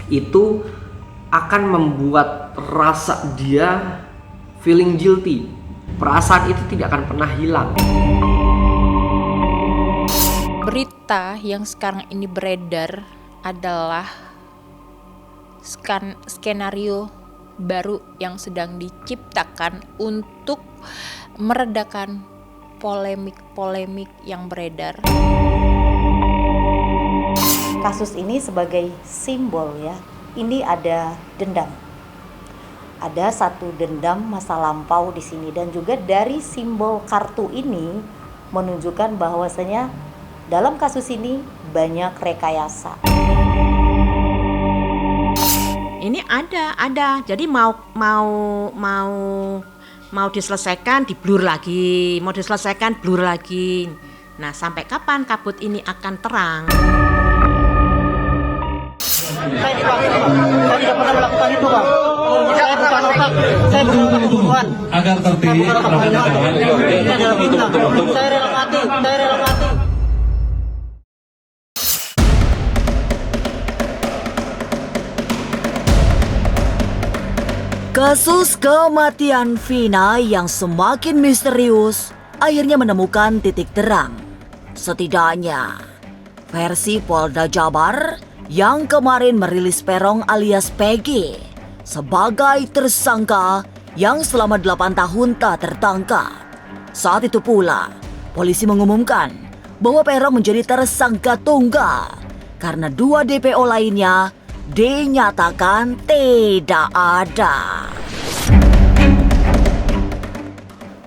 itu akan membuat rasa dia feeling guilty. Perasaan itu tidak akan pernah hilang. Berita yang sekarang ini beredar adalah skenario baru yang sedang diciptakan untuk meredakan polemik-polemik yang beredar. Kasus ini sebagai simbol ya, ini ada dendam. Ada satu dendam masa lampau di sini, dan juga dari simbol kartu ini menunjukkan bahwasanya dalam kasus ini banyak rekayasa. Ini ada. Jadi mau diselesaikan diblur lagi, mau diselesaikan blur lagi. Nah, sampai kapan kabut ini akan terang? Saya tidak pernah melakukan itu, Bang. Saya bukan otak, saya bukan pembunuhan. Agar tertib, Ini adalah fitnah. Saya rela mati. Kasus kematian Vina yang semakin misterius akhirnya menemukan titik terang. Setidaknya, versi Polda Jabar yang kemarin merilis Peron alias Peggy sebagai tersangka yang selama 8 tahun tak tertangkap. Saat itu pula, polisi mengumumkan bahwa Peron menjadi tersangka tunggal karena 2 DPO lainnya dinyatakan tidak ada.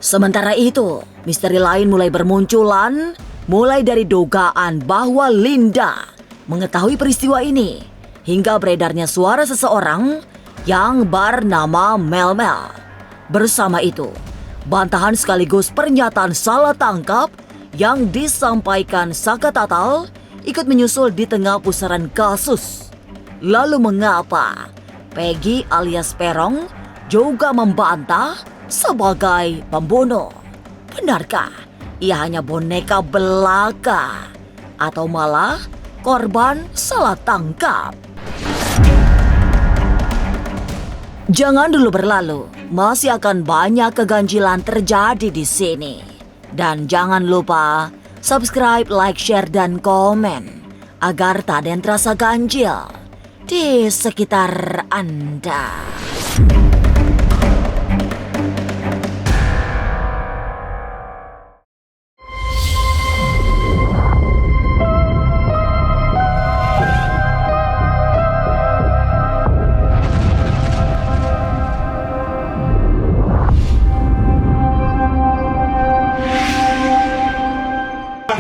Sementara itu, misteri lain mulai bermunculan, mulai dari dugaan bahwa Linda mengetahui peristiwa ini, hingga beredarnya suara seseorang yang bernama Mel. Bersama itu, bantahan sekaligus pernyataan salah tangkap yang disampaikan Saka Tatal ikut menyusul di tengah pusaran kasus. Lalu mengapa Peggy alias Peron juga membantah sebagai pembunuh? Benarkah ia hanya boneka belaka atau malah korban salah tangkap? Jangan dulu berlalu, masih akan banyak keganjilan terjadi di sini. Dan jangan lupa subscribe, like, share, dan komen agar tak ada yang terasa ganjil di sekitar Anda.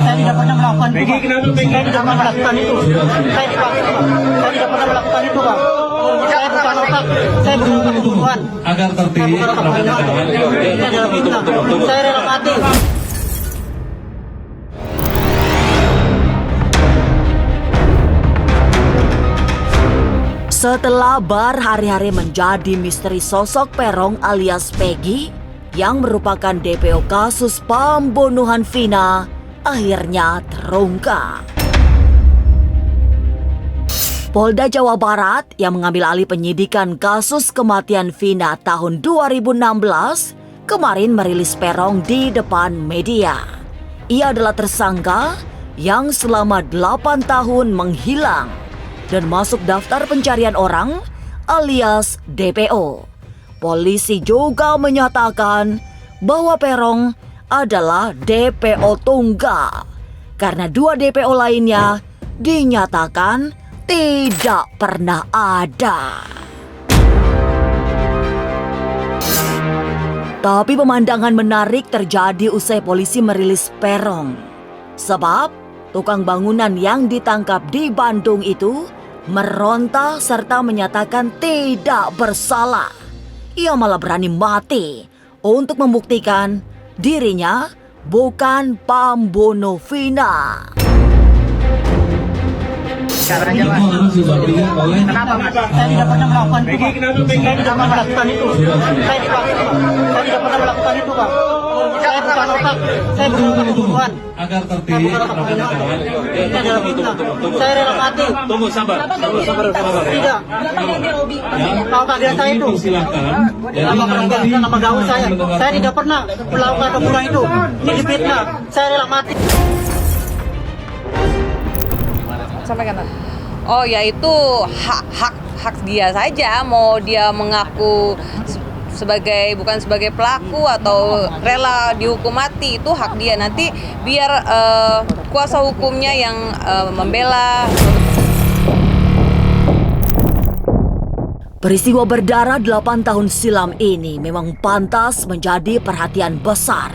Saya tidak pernah melakukan itu, Bang. Saya tidak pernah melakukan itu. Saya tidak pernah melakukan itu, Bang. Saya bukan otak, saya bukan pembunuhan. Agar tertib, Ini adalah fitnah. Saya rela mati. Setelah berhari-hari menjadi misteri sosok Peron alias Peggy yang merupakan DPO kasus pembunuhan Vina akhirnya terungkap. Polda Jawa Barat yang mengambil alih penyidikan kasus kematian Vina tahun 2016 kemarin merilis Peron di depan media. Ia adalah tersangka yang selama 8 tahun menghilang dan masuk daftar pencarian orang alias DPO. Polisi juga menyatakan bahwa Peron adalah DPO tunggal karena 2 DPO lainnya dinyatakan tidak pernah ada. Tapi pemandangan menarik terjadi usai polisi merilis Peron. Sebab tukang bangunan yang ditangkap di Bandung itu meronta serta menyatakan tidak bersalah. Ia malah berani mati untuk membuktikan dirinya bukan pembunuh Vina. Caranya, Mas. Kenapa, Mas? Saya tidak pernah melakukan itu, Bang. Saya tidak pernah melakukan itu. Saya tidak pernah melakukan itu, Bang. Saya bukan otak. Saya bukan pembunuhan. Agar tertib, kawan-kawan. Ini adalah fitnah. Saya rela mati. Tunggu, sabar. Tidak. Tahu keadaan saya itu. Silakan. Nama gaul saya. Saya tidak pernah melakukan pembunuhan itu. Ini fitnah. Saya rela mati. Sampaikan. Oh ya, itu hak dia saja, mau dia mengaku bukan sebagai pelaku atau rela dihukum mati, itu hak dia. Nanti biar kuasa hukumnya yang membela. Peristiwa berdarah 8 tahun silam ini memang pantas menjadi perhatian besar.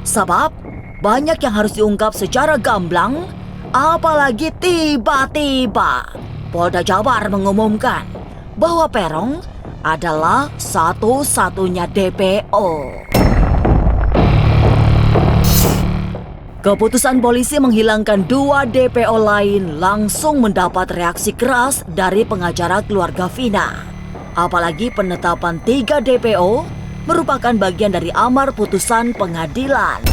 Sebab banyak yang harus diungkap secara gamblang, apalagi tiba-tiba Polda Jabar mengumumkan bahwa Peron adalah satu-satunya DPO. Keputusan polisi menghilangkan 2 DPO lain langsung mendapat reaksi keras dari pengacara keluarga Vina. Apalagi penetapan 3 DPO merupakan bagian dari amar putusan pengadilan.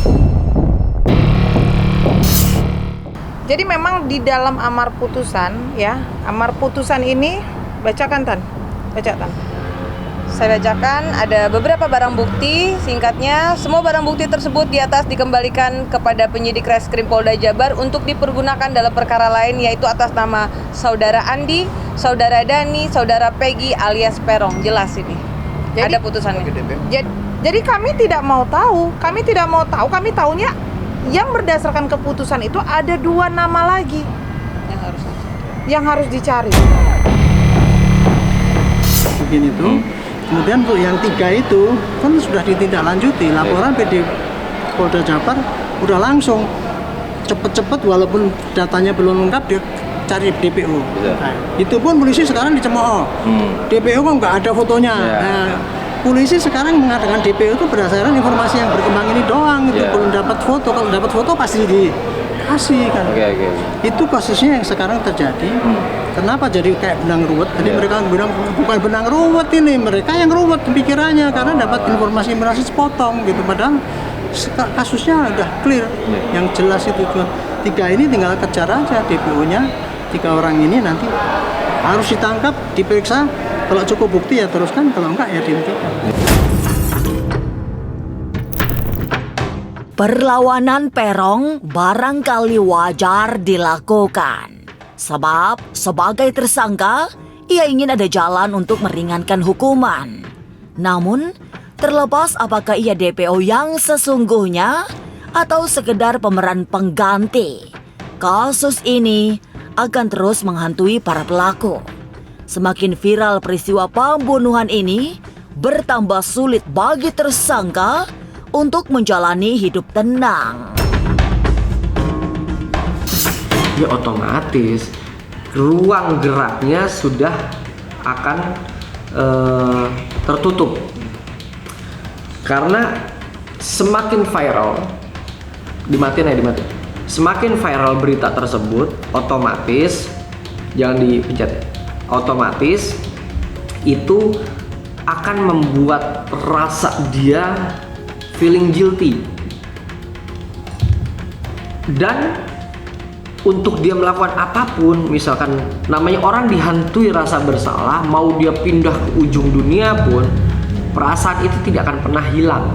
Jadi memang di dalam amar putusan, ya, amar putusan ini, bacakan Tan. Saya bacakan, ada beberapa barang bukti, singkatnya, semua barang bukti tersebut di atas dikembalikan kepada penyidik Reskrim Polda Jabar untuk dipergunakan dalam perkara lain, yaitu atas nama Saudara Andi, Saudara Dani, Saudara Peggy alias Peron. Jelas ini. Jadi, ada putusannya. Jadi kami tidak mau tahu, kami tahunya yang berdasarkan keputusan itu ada 2 nama lagi yang harus dicari. Begini tuh. Kemudian untuk yang 3 itu kan sudah ditindaklanjuti. Laporan PD Polda Jabar udah langsung cepet-cepet, walaupun datanya belum lengkap dia cari DPO. Nah, itu pun polisi sekarang dicemooh. DPO kan nggak ada fotonya. Nah, polisi sekarang mengadakan DPO itu berdasarkan informasi yang berkembang ini doang. Itu belum dapat foto. Kalau dapat foto pasti dikasih kan. Itu kasusnya yang sekarang terjadi. Kenapa jadi kayak benang ruwet? Jadi mereka bilang bukan benang ruwet ini, mereka yang ruwet pikirannya karena dapat informasi sepotong gitu. Padahal kasusnya udah clear, yang jelas itu 3 ini tinggal kejar aja DPO-nya. 3 orang ini nanti harus ditangkap, diperiksa. Kalau cukup bukti ya teruskan, kalau enggak ya dihentikan. Perlawanan Peron barangkali wajar dilakukan. Sebab sebagai tersangka, ia ingin ada jalan untuk meringankan hukuman. Namun, terlepas apakah ia DPO yang sesungguhnya atau sekedar pemeran pengganti, kasus ini akan terus menghantui para pelaku. Semakin viral peristiwa pembunuhan ini, bertambah sulit bagi tersangka untuk menjalani hidup tenang. Ya otomatis ruang geraknya sudah akan tertutup. Karena semakin viral, dimatiin. Semakin viral berita tersebut, otomatis, jangan dipencet ya, otomatis itu akan membuat rasa dia feeling guilty. Dan untuk dia melakukan apapun, misalkan namanya orang dihantui rasa bersalah, mau dia pindah ke ujung dunia pun, perasaan itu tidak akan pernah hilang.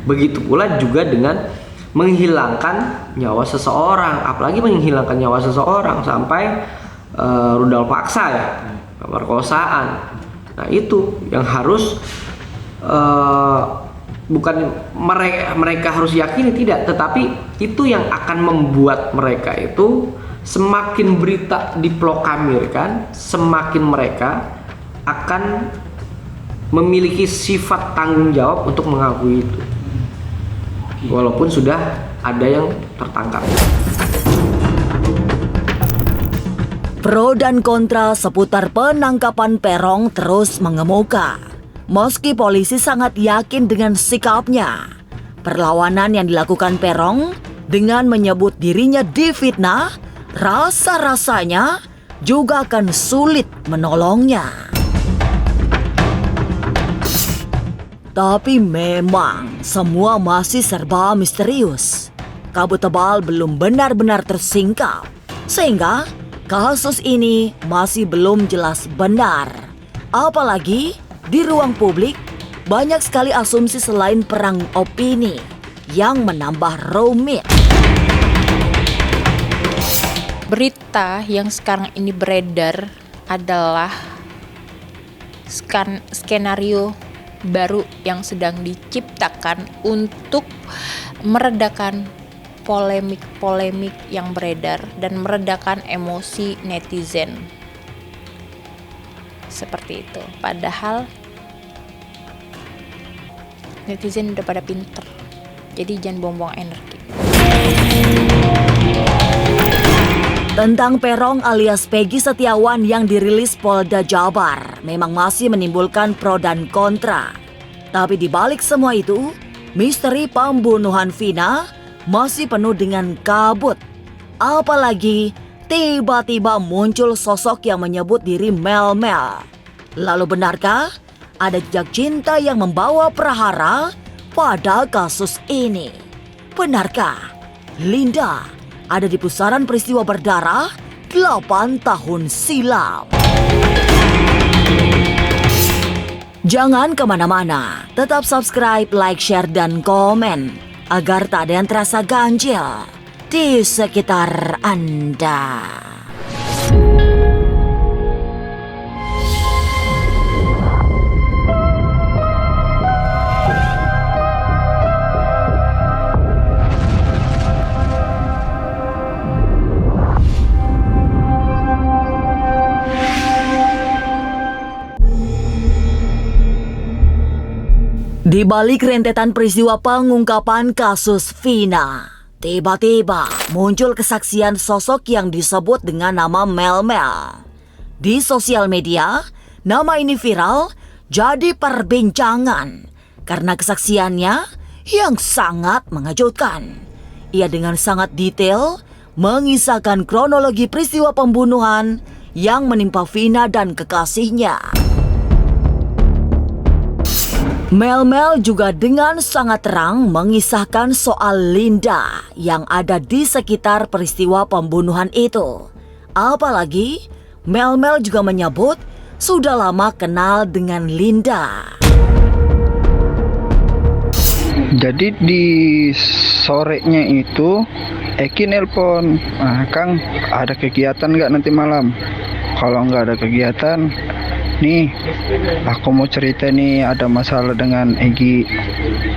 Begitu pula juga dengan menghilangkan nyawa seseorang, apalagi menghilangkan nyawa seseorang sampai rudal paksa ya, pemerkosaan. Nah itu yang harus bukan mereka harus yakini, tidak, tetapi itu yang akan membuat mereka itu semakin berita diproklamirkan, semakin mereka akan memiliki sifat tanggung jawab untuk mengakui itu, walaupun sudah ada yang tertangkap. Pro dan kontra seputar penangkapan Peron terus mengemuka. Meski polisi sangat yakin dengan sikapnya, perlawanan yang dilakukan Peron dengan menyebut dirinya difitnah, rasa-rasanya juga akan sulit menolongnya. Tapi memang semua masih serba misterius. Kabut tebal belum benar-benar tersingkap, sehingga kasus ini masih belum jelas benar. Apalagi di ruang publik banyak sekali asumsi selain perang opini yang menambah rumit. Berita yang sekarang ini beredar adalah skenario baru yang sedang diciptakan untuk meredakan polemik-polemik yang beredar dan meredakan emosi netizen. Seperti itu. Padahal netizen udah pada pinter. Jadi jangan buang-buang energi. Tentang Peron alias Peggy Setiawan yang dirilis Polda Jabar memang masih menimbulkan pro dan kontra. Tapi di balik semua itu, misteri pembunuhan Vina masih penuh dengan kabut. Apalagi tiba-tiba muncul sosok yang menyebut diri Mel-Mel. Lalu benarkah ada jejak cinta yang membawa prahara pada kasus ini? Benarkah Linda ada di pusaran peristiwa berdarah 8 tahun silam? Jangan kemana-mana, tetap subscribe, like, share, dan komen agar tak ada yang terasa ganjil di sekitar Anda. Di balik rentetan peristiwa pengungkapan kasus Vina, tiba-tiba muncul kesaksian sosok yang disebut dengan nama Mel-Mel. Di sosial media, nama ini viral jadi perbincangan karena kesaksiannya yang sangat mengejutkan. Ia dengan sangat detail mengisahkan kronologi peristiwa pembunuhan yang menimpa Vina dan kekasihnya. Mel-Mel juga dengan sangat terang mengisahkan soal Linda yang ada di sekitar peristiwa pembunuhan itu. Apalagi Mel-Mel juga menyebut sudah lama kenal dengan Linda. Jadi di sorenya itu Eki nelpon, Kang ada kegiatan nggak nanti malam? Kalau nggak ada kegiatan, nih aku mau cerita nih ada masalah dengan Egi,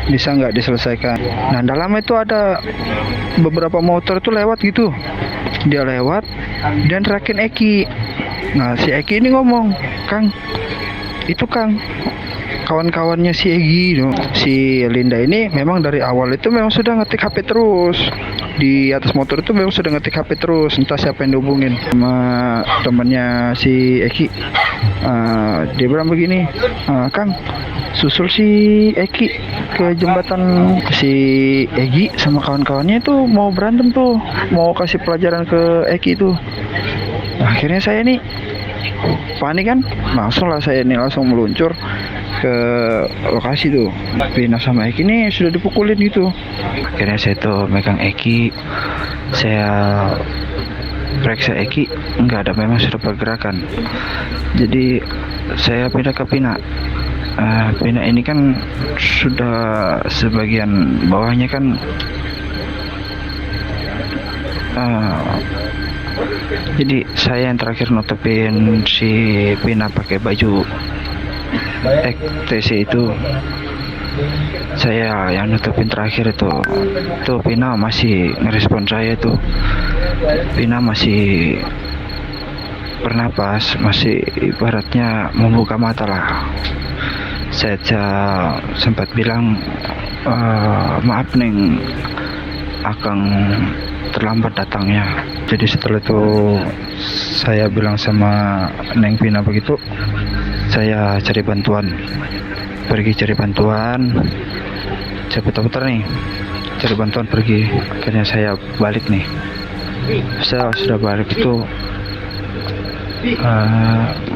bisa nggak diselesaikan? Nah dalam itu ada beberapa motor tuh lewat gitu, dia lewat dan terakin Eki. Nah si Eki ini ngomong, Kang itu Kang kawan-kawannya si Egi. Si Linda ini memang dari awal itu memang sudah ngetik HP terus. Di atas motor itu memang sudah ngetik HP terus, entah siapa yang dihubungin sama temannya si Eki. Dia bilang begini, Kang susul si Eki ke jembatan. Si Egi sama kawan-kawannya itu mau berantem tuh, mau kasih pelajaran ke Eki itu. Nah, akhirnya saya nih panik kan, langsung meluncur ke lokasi tuh. Vina sama Eki ini sudah dipukulin gitu. Akhirnya saya tuh megang Eki, saya periksa Eki, enggak ada, memang sudah pergerakan. Jadi saya pindah ke Vina. Vina ini kan sudah sebagian bawahnya kan jadi saya yang terakhir nutupin si Vina pakai baju TC itu. Saya yang nutupin terakhir itu. Tuh Vina masih ngerespon saya tuh. Vina masih bernapas, masih ibaratnya membuka mata lah. Saya sempat bilang, maaf Neng, Akang terlambat datangnya. Jadi setelah itu saya bilang sama Neng Vina begitu, saya cari bantuan, pergi cari bantuan, saya putar-putar nih, cari bantuan pergi. Akhirnya saya balik nih. Saya sudah balik itu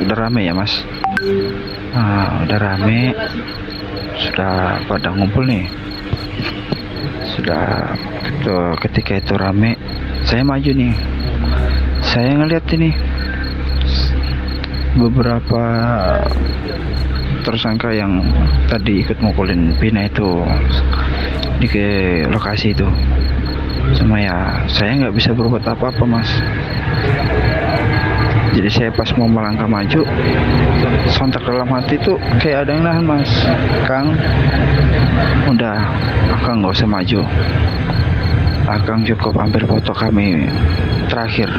udah rame ya Mas, udah rame. sudah pada ngumpul nih. Sudah ketika itu rame, saya maju nih. Saya ngeliat ini beberapa tersangka yang tadi ikut mukulin Vina itu di ke lokasi itu. Cuma ya saya nggak bisa berbuat apa-apa, Mas. Jadi saya pas mau melangkah maju, sontak dalam hati tuh kayak ada yang nahan, Mas. Kang, udah, Akang nggak usah maju. Akang cukup ambil foto kami terakhir.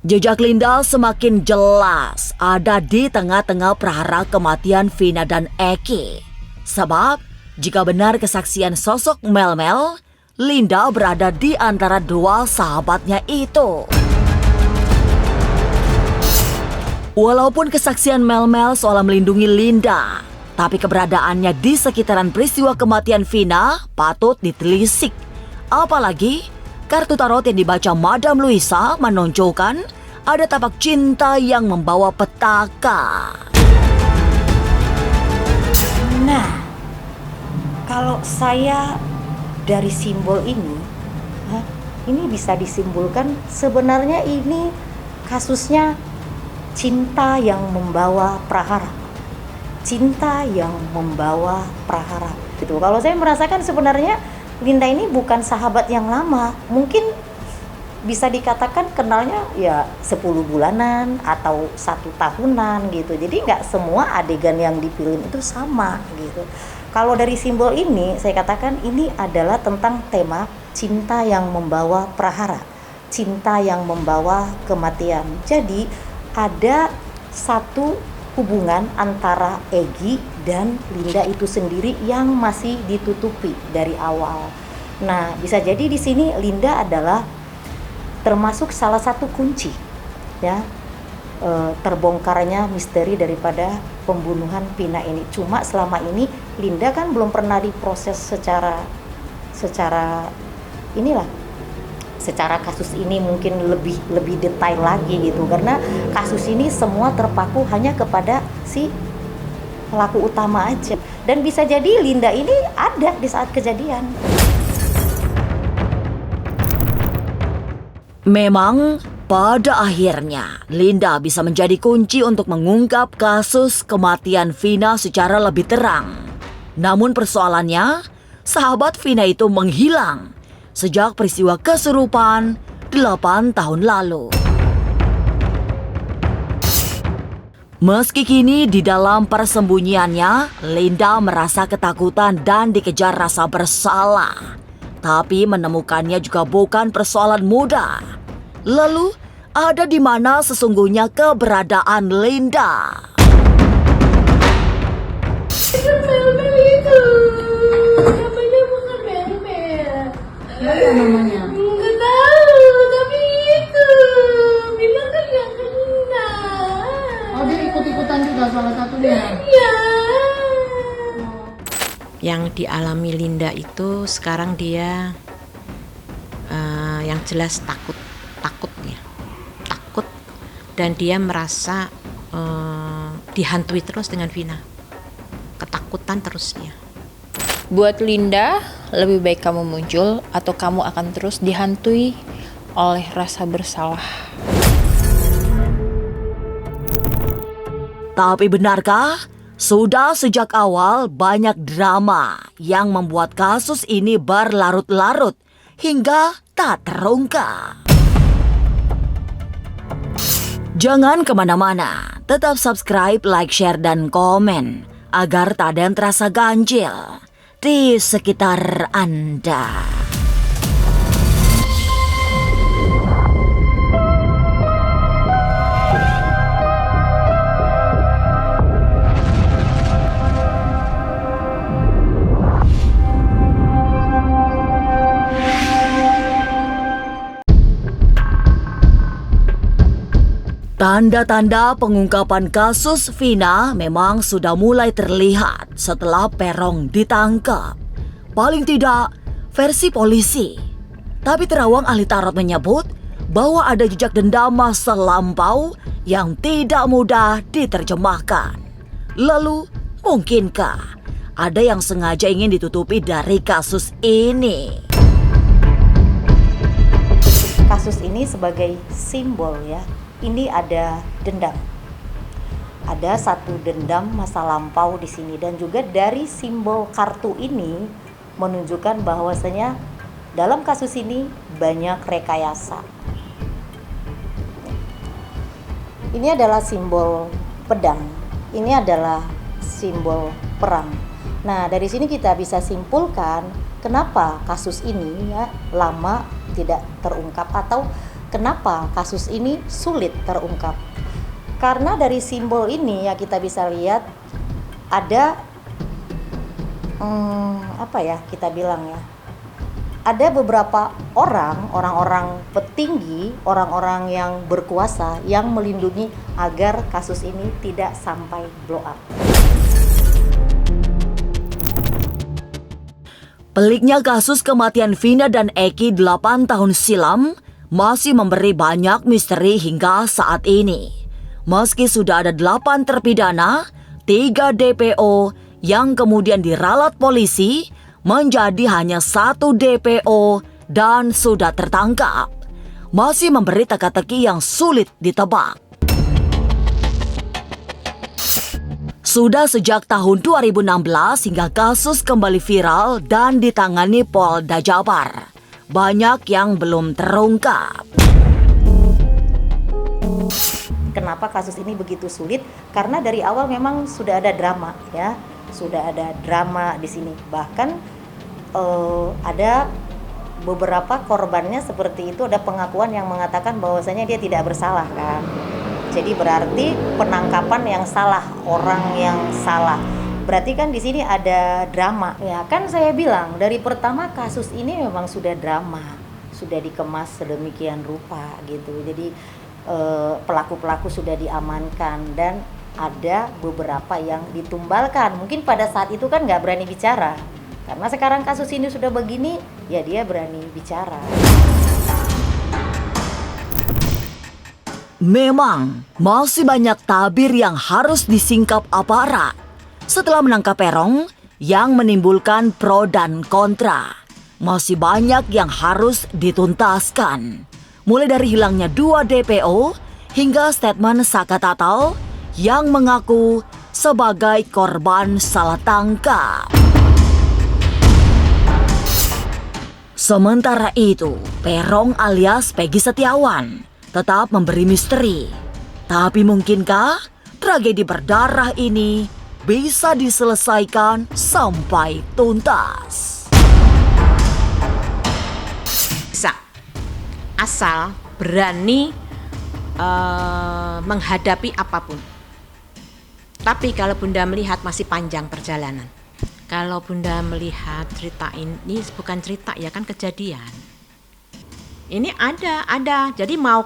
Jejak Linda semakin jelas ada di tengah-tengah prahara kematian Vina dan Eki. Sebab jika benar kesaksian sosok Mel-Mel, Linda berada di antara dua sahabatnya itu. Walaupun kesaksian Mel-Mel soal melindungi Linda, tapi keberadaannya di sekitaran peristiwa kematian Vina patut ditelisik. Apalagi kartu tarot yang dibaca Madam Luisa menunjukkan ada tapak cinta yang membawa petaka. Nah, kalau saya dari simbol ini bisa disimpulkan sebenarnya ini kasusnya cinta yang membawa prahara. Cinta yang membawa prahara. Gitu. Kalau saya merasakan sebenarnya Linda ini bukan sahabat yang lama. Mungkin bisa dikatakan kenalnya ya 10 bulanan atau 1 tahunan gitu. Jadi nggak semua adegan yang dipilih itu sama gitu. Kalau dari simbol ini saya katakan ini adalah tentang tema cinta yang membawa prahara, cinta yang membawa kematian. Jadi ada satu hubungan antara Egi dan Linda itu sendiri yang masih ditutupi dari awal. Nah, bisa jadi di sini Linda adalah termasuk salah satu kunci ya terbongkarnya misteri daripada pembunuhan Vina ini. Cuma selama ini Linda kan belum pernah diproses secara kasus ini mungkin lebih detail lagi gitu, karena kasus ini semua terpaku hanya kepada si pelaku utama aja, dan bisa jadi Linda ini ada di saat kejadian. Memang pada akhirnya Linda bisa menjadi kunci untuk mengungkap kasus kematian Vina secara lebih terang. Namun persoalannya, sahabat Vina itu menghilang sejak peristiwa kesurupan 8 tahun lalu. Meski kini di dalam persembunyiannya, Linda merasa ketakutan dan dikejar rasa bersalah. Tapi menemukannya juga bukan persoalan mudah. Lalu, ada di mana sesungguhnya keberadaan Linda? Mel-Mel itu. Namanya bukan Mel-Mel. Apa namanya? Nggak tahu, tapi itu. Bilang kan yang kena. Oh, dia ikut-ikutan juga salah satunya? Iya. Yang dialami Linda itu sekarang dia yang jelas takut dan dia merasa dihantui terus dengan Vina, ketakutan terus dia. Buat Linda, lebih baik kamu muncul atau kamu akan terus dihantui oleh rasa bersalah. Tapi benarkah sudah sejak awal banyak drama yang membuat kasus ini berlarut-larut hingga tak terungkap? Jangan kemana-mana, tetap subscribe, like, share, dan komen agar tak ada yang terasa ganjil di sekitar Anda. Tanda-tanda pengungkapan kasus Vina memang sudah mulai terlihat setelah Peron ditangkap. Paling tidak versi polisi. Tapi terawang ahli tarot menyebut bahwa ada jejak dendam masa lampau yang tidak mudah diterjemahkan. Lalu, mungkinkah ada yang sengaja ingin ditutupi dari kasus ini? Kasus ini sebagai simbol ya. Ini ada dendam. Ada satu dendam masa lampau di sini, dan juga dari simbol kartu ini menunjukkan bahwasanya dalam kasus ini banyak rekayasa. Ini adalah simbol pedang. Ini adalah simbol perang. Nah, dari sini kita bisa simpulkan kenapa kasus ini ya lama tidak terungkap, atau kenapa kasus ini sulit terungkap. Karena dari simbol ini ya kita bisa lihat ada kita bilang ya, ada beberapa orang-orang petinggi, orang-orang yang berkuasa yang melindungi agar kasus ini tidak sampai blow up. Peliknya kasus kematian Vina dan Eki 8 tahun silam masih memberi banyak misteri hingga saat ini. Meski sudah ada 8 terpidana, 3 DPO yang kemudian diralat polisi, menjadi hanya 1 DPO dan sudah tertangkap. Masih memberi teka-teki yang sulit ditebak. Sudah sejak tahun 2016 hingga kasus kembali viral dan ditangani Polda Jabar. Banyak yang belum terungkap. Kenapa kasus ini begitu sulit? Karena dari awal memang sudah ada drama ya. Sudah ada drama di sini. Bahkan ada beberapa korbannya seperti itu, ada pengakuan yang mengatakan bahwasanya dia tidak bersalah kan. Jadi berarti penangkapan yang salah, orang yang salah. Berarti kan di sini ada drama. Ya kan saya bilang dari pertama kasus ini memang sudah drama, sudah dikemas sedemikian rupa gitu. Jadi pelaku-pelaku sudah diamankan dan ada beberapa yang ditumbalkan. Mungkin pada saat itu kan nggak berani bicara. Karena sekarang kasus ini sudah begini, ya dia berani bicara. Memang masih banyak tabir yang harus disingkap aparat setelah menangkap Peron yang menimbulkan pro dan kontra. Masih banyak yang harus dituntaskan. Mulai dari hilangnya 2 DPO hingga statement Saka Tatal yang mengaku sebagai korban salah tangkap. Sementara itu, Peron alias Peggy Setiawan tetap memberi misteri. Tapi mungkinkah tragedi berdarah ini bisa diselesaikan sampai tuntas? Bisa, asal berani menghadapi apapun. Tapi kalau Bunda melihat masih panjang perjalanan. Kalau Bunda melihat cerita ini bukan cerita ya kan, kejadian. Ini ada. Jadi mau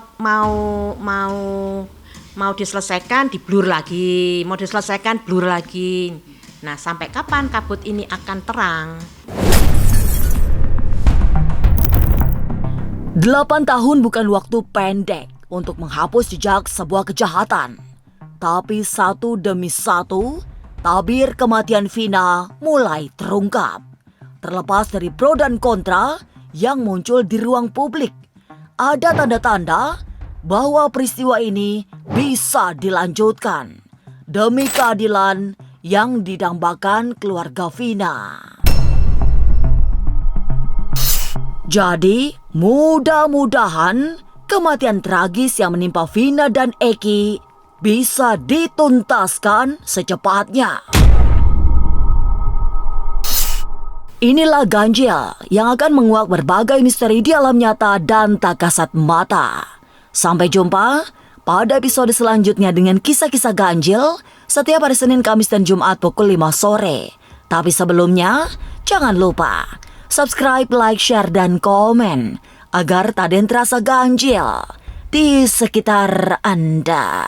diselesaikan diblur lagi, mau diselesaikan blur lagi. Nah, sampai kapan kabut ini akan terang? 8 tahun bukan waktu pendek untuk menghapus jejak sebuah kejahatan. Tapi satu demi satu, tabir kematian Vina mulai terungkap. Terlepas dari pro dan kontra yang muncul di ruang publik, ada tanda-tanda bahwa peristiwa ini bisa dilanjutkan demi keadilan yang didambakan keluarga Vina. Jadi, mudah-mudahan kematian tragis yang menimpa Vina dan Eki bisa dituntaskan secepatnya. Inilah Ganjil yang akan menguak berbagai misteri di alam nyata dan tak kasat mata. Sampai jumpa pada episode selanjutnya dengan kisah-kisah ganjil setiap hari Senin, Kamis, dan Jumat pukul 5 sore. Tapi sebelumnya, jangan lupa subscribe, like, share, dan komen agar tak ada yang terasa ganjil di sekitar Anda.